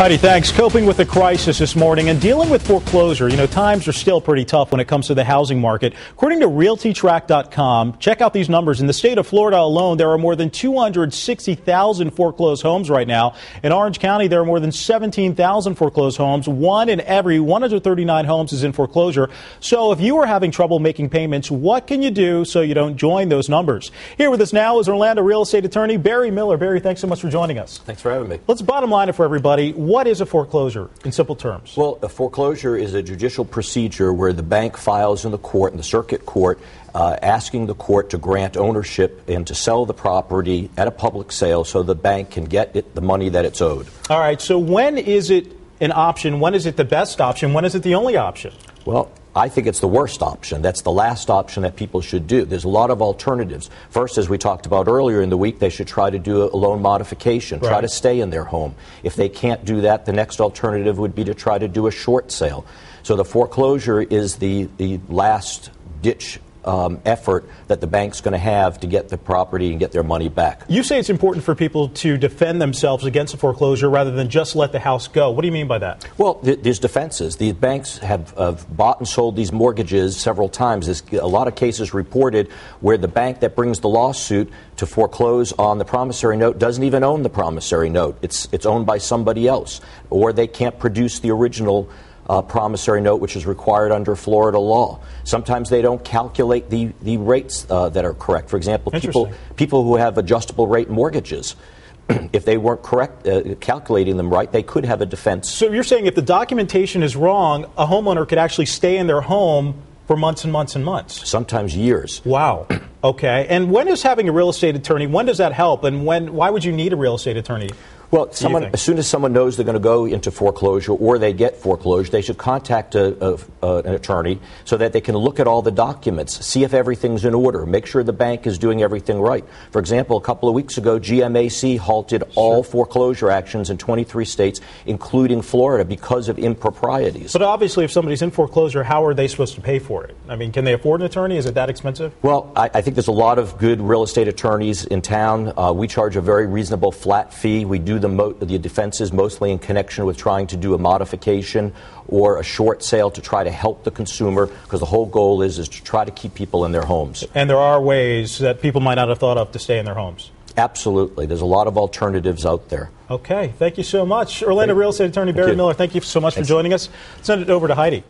Heidi, thanks. Coping with the crisis this morning and dealing with foreclosure. Times are still pretty tough when it comes to the housing market. According to RealtyTrack.com, check out these numbers. In the state of Florida alone, there are more than 260,000 foreclosed homes right now. In Orange County, there are more than 17,000 foreclosed homes. One in every 139 homes is in foreclosure. So if you are having trouble making payments, what can you do so you don't join those numbers? Here with us now is Orlando real estate attorney Barry Miller. Barry, thanks so much for joining us. Thanks for having me. Let's bottom line it for everybody. What is a foreclosure in simple terms? Well, a foreclosure is a judicial procedure where the bank files in the court, in the circuit court, asking the court to grant ownership and to sell the property at a public sale so the bank can get the money that it's owed. All right. So when is it an option? When is it the best option? When is it the only option? Well, I think it's the worst option. That's the last option that people should do. There's a lot of alternatives. First, as we talked about earlier in the week, they should try to do a loan modification, try to stay in their home. If they can't do that, the next alternative would be to try to do a short sale. So the foreclosure is the last ditch effort that the bank's going to have to get the property and get their money back. You say it's important for people to defend themselves against a foreclosure rather than just let the house go. What do you mean by that? Well, there's defenses. The banks have bought and sold these mortgages several times. There's a lot of cases reported where the bank that brings the lawsuit to foreclose on the promissory note doesn't even own the promissory note. It's owned by somebody else, or they can't produce the original promissory note, which is required under Florida law. Sometimes they don't calculate the rates that are correct. For example, people who have adjustable rate mortgages, if they weren't correct calculating them right, they could have a defense. So you're saying if the documentation is wrong, a homeowner could actually stay in their home for months and months and months? Sometimes years. Wow. Okay. And when is having a real estate attorney, when does that help? And why would you need a real estate attorney? Well, as soon as someone knows they're going to go into foreclosure or they get foreclosure, they should contact an attorney so that they can look at all the documents, see if everything's in order, make sure the bank is doing everything right. For example, a couple of weeks ago, GMAC halted all foreclosure actions in 23 states, including Florida, because of improprieties. But obviously, if somebody's in foreclosure, how are they supposed to pay for it? I mean, can they afford an attorney? Is it that expensive? Well, I think there's a lot of good real estate attorneys in town. We charge a very reasonable flat fee. We do the defenses mostly in connection with trying to do a modification or a short sale to try to help the consumer, because the whole goal is to try to keep people in their homes. And there are ways that people might not have thought of to stay in their homes. Absolutely. There's a lot of alternatives out there. Okay. Thank you so much. Orlando real estate attorney Barry Miller, thank you so much for joining us. Send it over to Heidi.